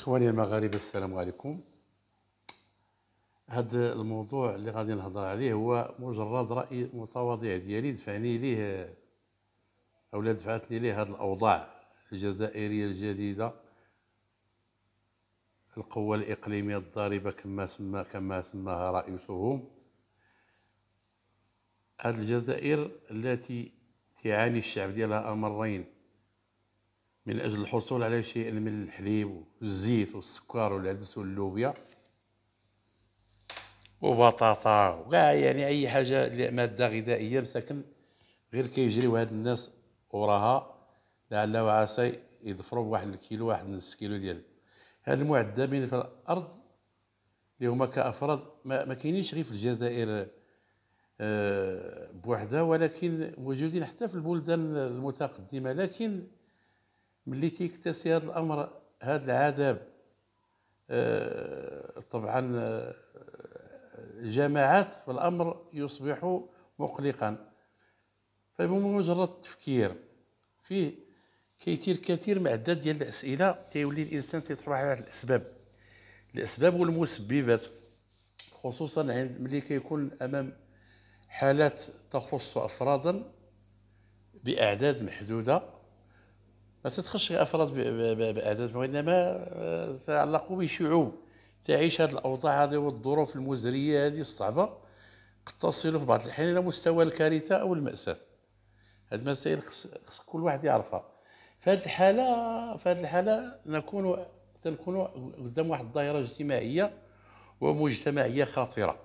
إخواني المغاربة، السلام عليكم. هذا الموضوع اللي غادي نهضر عليه هو مجرد رأي متواضع ديالي دفعني ليه أو دفعتني ليه هذه الأوضاع الجزائرية الجديدة، القوة الإقليمية الضاربة كما سماها رئيسهم. هذه الجزائر التي تعاني الشعب ديالها أمرين من أجل الحصول على شيء من الحليب والزيت والسكر والعدس واللوبيا وبطاطا وكاع، يعني أي حاجة مادة غذائية مساكن غير كيجريو هاد الناس وراها لعل وعسى يظفروا بواحد الكيلو، واحد نص كيلو ديال هاد المعدمين في الأرض اللي هما كأفراد ما كاينينش غير في الجزائر بوحدها، ولكن موجودين حتى في البلدان المتقدمة. لكن ملي تيكتسي هذا الأمر، هذا العذاب، طبعا الجماعات والأمر يصبح مقلقا. فبمجرد التفكير فيه كيثير كثير معدات ديال الأسئلة، تيولي الإنسان تيطرح على الأسباب والمسببات، خصوصا ملي كيكون أمام حالات تخص أفرادا بأعداد محدودة، ما تتخش غير أفراد بأعداد، وإنما تتعلق بشعوب تعيش هذه الأوضاع هذه والظروف المزرية هذه الصعبة، قد تصل في بعض الأحيان إلى مستوى الكارثة أو المأساة. هذه المسائل خص كل واحد يعرفها. في هذه الحالة تنكون قدام واحد الظاهرة اجتماعية ومجتمعية خطيرة.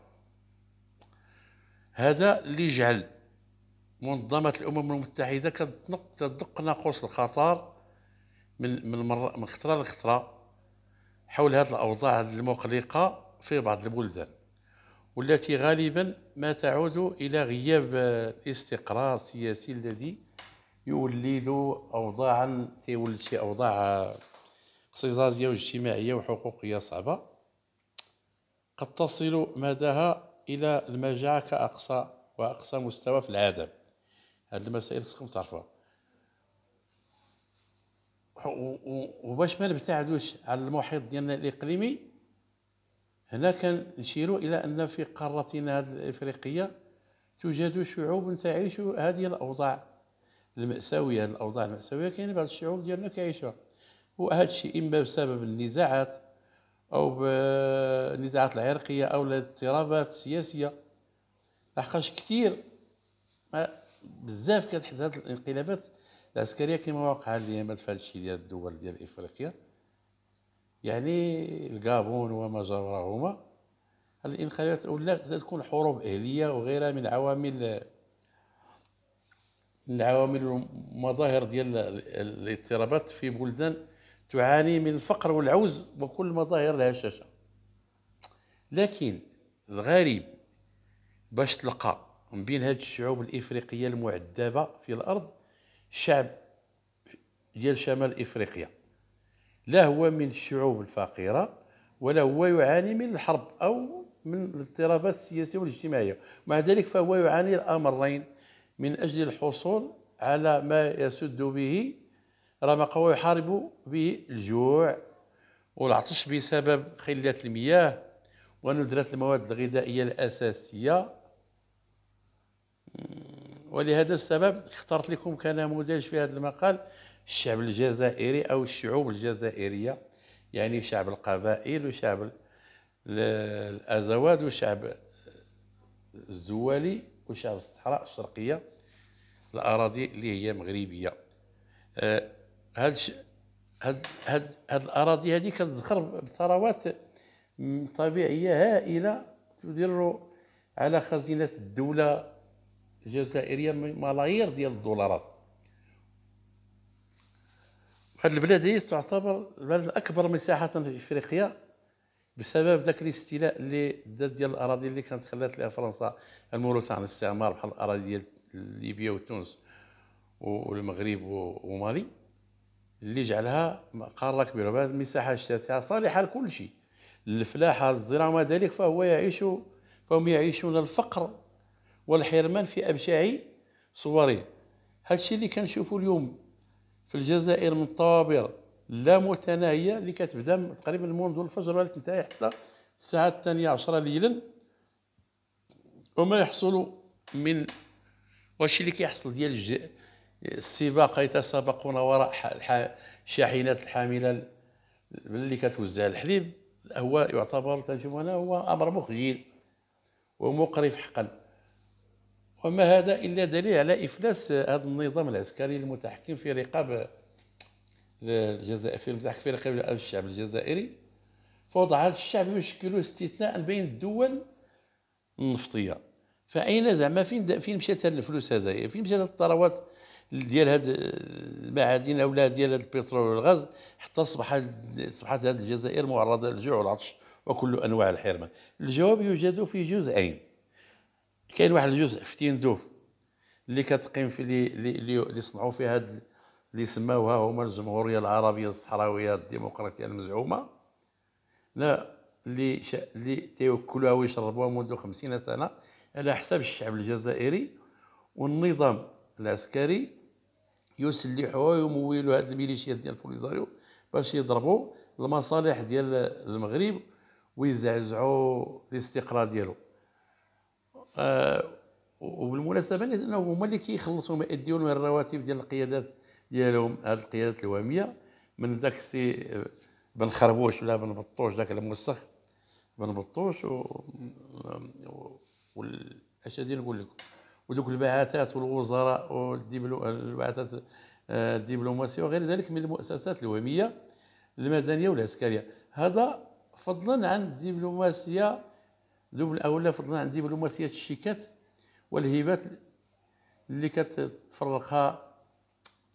هذا اللي جعل منظمة الأمم المتحدة تدق ناقوس الخطر من خطرة لخطرة حول هذه الأوضاع المقلقة في بعض البلدان، والتي غالبا ما تعود إلى غياب الاستقرار السياسي الذي يولد شي أوضاع اقتصادية واجتماعية وحقوقية صعبة، قد تصل مداها إلى المجاعة كأقصى مستوى في العالم. هذه المسائل خصكم تعرفوها. وباش ما نبتعدوش على المحيط ديالنا الإقليمي، هنا كنشيروا إلى أن في قارتنا هذه الإفريقية توجد شعوب تعيش هذه الأوضاع المأساوية. كاين بعض الشعوب ديالنا كيعيشوها، وهذا الشيء إما بسبب النزاعات أو بالنزاعات العرقية أو الاضطرابات السياسية. لحقاش كثير بزاف كتحدث هذه الانقلابات العسكرية كما وقع اليوم في هذا الشيء ديال الدول ديال إفريقيا، يعني الغابون وما جرهما. هذه الانقلابات ولا تكون حروب أهلية وغيرها من العوامل والمظاهر ديال الاضطرابات في بلدان تعاني من الفقر والعوز وكل مظاهر الهشاشة. لكن الغريب باش تلقى من بين هذه الشعوب الإفريقية المعذبة في الأرض شعب ديال شمال إفريقيا، لا هو من الشعوب الفقيرة ولا هو يعاني من الحرب أو من الاضطرابات السياسية والاجتماعية، ومع ذلك فهو يعاني الأمرين من أجل الحصول على ما يسد به رمقه ويحارب به الجوع والعطش بسبب قلة المياه وندرة المواد الغذائية الأساسية. ولهذا السبب اخترت لكم كنموذج في هذا المقال الشعب الجزائري أو الشعوب الجزائرية، يعني شعب القبائل وشعب الأزواد وشعب الزوالي وشعب الصحراء الشرقية، الأراضي اللي هي مغربية. هاد الأراضي هذه كتزخر بثروات طبيعية هائلة تدر على خزينة الدولة الجزائرية ملايير ديال الدولارات. هذه البلاد هي تعتبر البلد الأكبر مساحة في إفريقيا بسبب ذاك الاستيلاء اللي دات ديال الأراضي اللي كانت خلات لها فرنسا الموروث عن الاستعمار، بحال الأراضي ديال ليبيا وتونس والمغرب ومالي، اللي جعلها قارة كبيرة بهذه المساحة الشاسعة صالحة لكل شيء، للفلاحة للزراعة، ومع ذلك فهم يعيشون الفقر والحرمان في أبشع صوره. هذا الشيء اللي كنشوفوا اليوم في الجزائر من طوابير لا متناهية اللي كتبدا تقريبا منذ الفجر وتنتهي حتى الساعة 12 ليلا. وما يحصل من واش اللي كيحصل ديال السباق، يتسابقون وراء الشاحنات الحاملة اللي كتوزع الحليب، هو يعتبر تنشوف أنا هو أمر مخجل ومقرف حقا. وما هذا إلا دليل على إفلاس هذا النظام العسكري المتحكم في رقاب الجزائر، في المتحكم في رقاب الشعب الجزائري. فوضع هذا الشعب يشكل استثناء بين الدول النفطية. فأين زعما فين مشات هذه الفلوس هذايا؟ فين مشات الثروات ديال هاد المعادن أو ديال هاد البترول والغاز، حتى أصبحت هذه الجزائر معرضة للجوع والعطش وكل أنواع الحرمان؟ الجواب يوجد في جزئين. كاين واحد الجزء في تندوف اللي كتقيم في اللي صنعوا فيها هاد اللي سماوها هما الجمهورية العربية الصحراوية الديمقراطية المزعومة، لا اللي تيوكلوها ويشربوها منذ 50 سنة على حساب الشعب الجزائري. والنظام العسكري يسلحوا ويمولوا هاد الميليشيات ديال البوليزاريو باش يضربوا المصالح ديال المغرب ويزعزعوا الاستقرار ديالو. وبالمناسبة لأنه هما اللي كيخلصوا يديون من الرواتب ديال القيادات ديالهم، هاد القيادات الوهمية، من داك السي بن خربوش ولا بن بطوش، داك الموسخ بن بطوش اش غادي نقول لكم، ودوك البعثات والوزراء والبعثات الدبلوماسية وغير ذلك من المؤسسات الوهمية المدنية والعسكرية. هذا فضلا عن الدبلوماسية أو فضلا عن دبلوماسية الشيكات والهبات اللي كتفرقها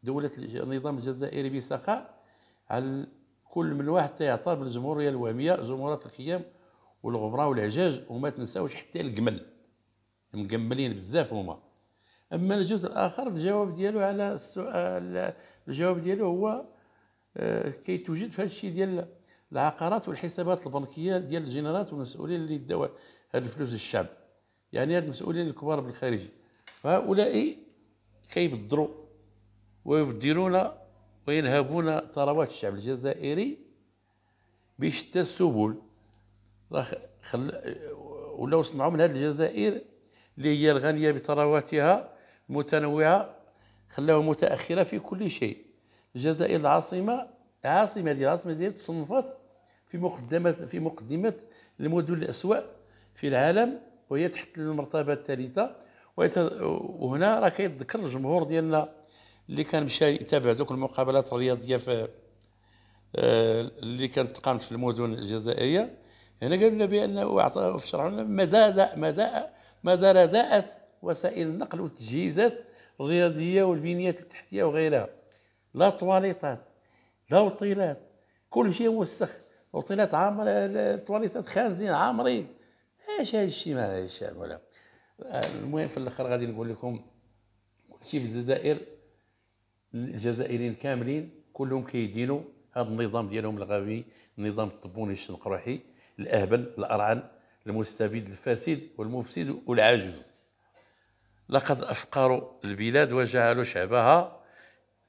دولة النظام الجزائري بسخاء على كل من واحد تيعتبر بالجمهورية الوهمية جمهورية الخيام والغبرة والعجاج، وما تنساوش حتى الجمل مجملين بزاف هما. أما الجزء الآخر الجواب ديالو على السؤال، الجواب ديالو هو كيتوجد في هذا الشيء ديال العقارات والحسابات البنكية ديال الجنرالات والمسؤولين اللي داو هاد الفلوس للشعب، يعني هاد المسؤولين الكبار بالخارج. فهؤلاء كيبدروا ويبدرون وينهبون ثروات الشعب الجزائري بشتى السبل. ولاو صنعوا من هذه الجزائر اللي هي الغنية بثرواتها المتنوعة، خلاوها متأخرة في كل شيء. الجزائر العاصمة ديال تصنفت في مقدمة المدن الأسواق في العالم، وهي تحت المرتبة الثالثة. وهنا راه كيتذكر الجمهور ديالنا اللي كان مشى يتابع دوك المقابلات الرياضية في اللي كانت قامت في المدن الجزائرية. هنا قالوا لنا بأنه شرحوا لنا مدى رداءة وسائل النقل والتجهيزات الرياضية والبنيات التحتية وغيرها. لا طواليطات لا وطيلات، كل شيء موسخ، وطيلات عامرة، الطواليطات خانزين عامرين. ايش هذا الشيء ما الشعب ولا. المهم في الاخر غادي نقول لكم كيف الجزائر، الجزائريين كاملين كلهم كيدينوا هذا النظام ديالهم الغبي، النظام الطبوني الشنقروحي الاهبل الارعن المستبد الفاسد والمفسد والعاجز. لقد افقروا البلاد وجعلوا شعبها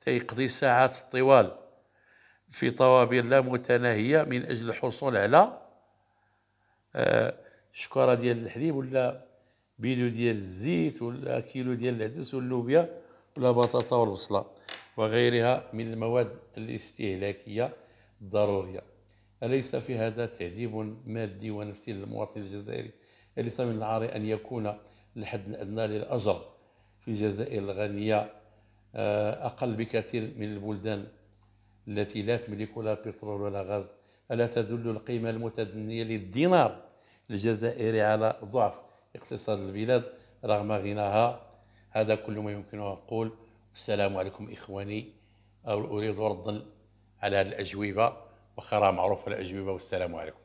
تيقضي ساعات طوال في طوابير لا متناهية من أجل الحصول على شكارة ديال الحليب ولا بيلو ديال الزيت ولا كيلو ديال العدس واللوبيا ولا بطاطا والبصلة وغيرها من المواد الاستهلاكية الضرورية. أليس في هذا تعذيب مادي ونفسي للمواطن الجزائري؟ أليس من العار أن يكون الحد الأدنى للأجر في الجزائر الغنية أقل بكثير من البلدان التي لا تملك لا بترول ولا غاز؟ ألا تدل القيمة المتدنية للدينار الجزائري على ضعف اقتصاد البلاد رغم غناها؟ هذا كل ما يمكن أن أقول. السلام عليكم إخواني. أريد ردا على هذه الأجوبة، وخرى معروف الأجوبة، والسلام عليكم.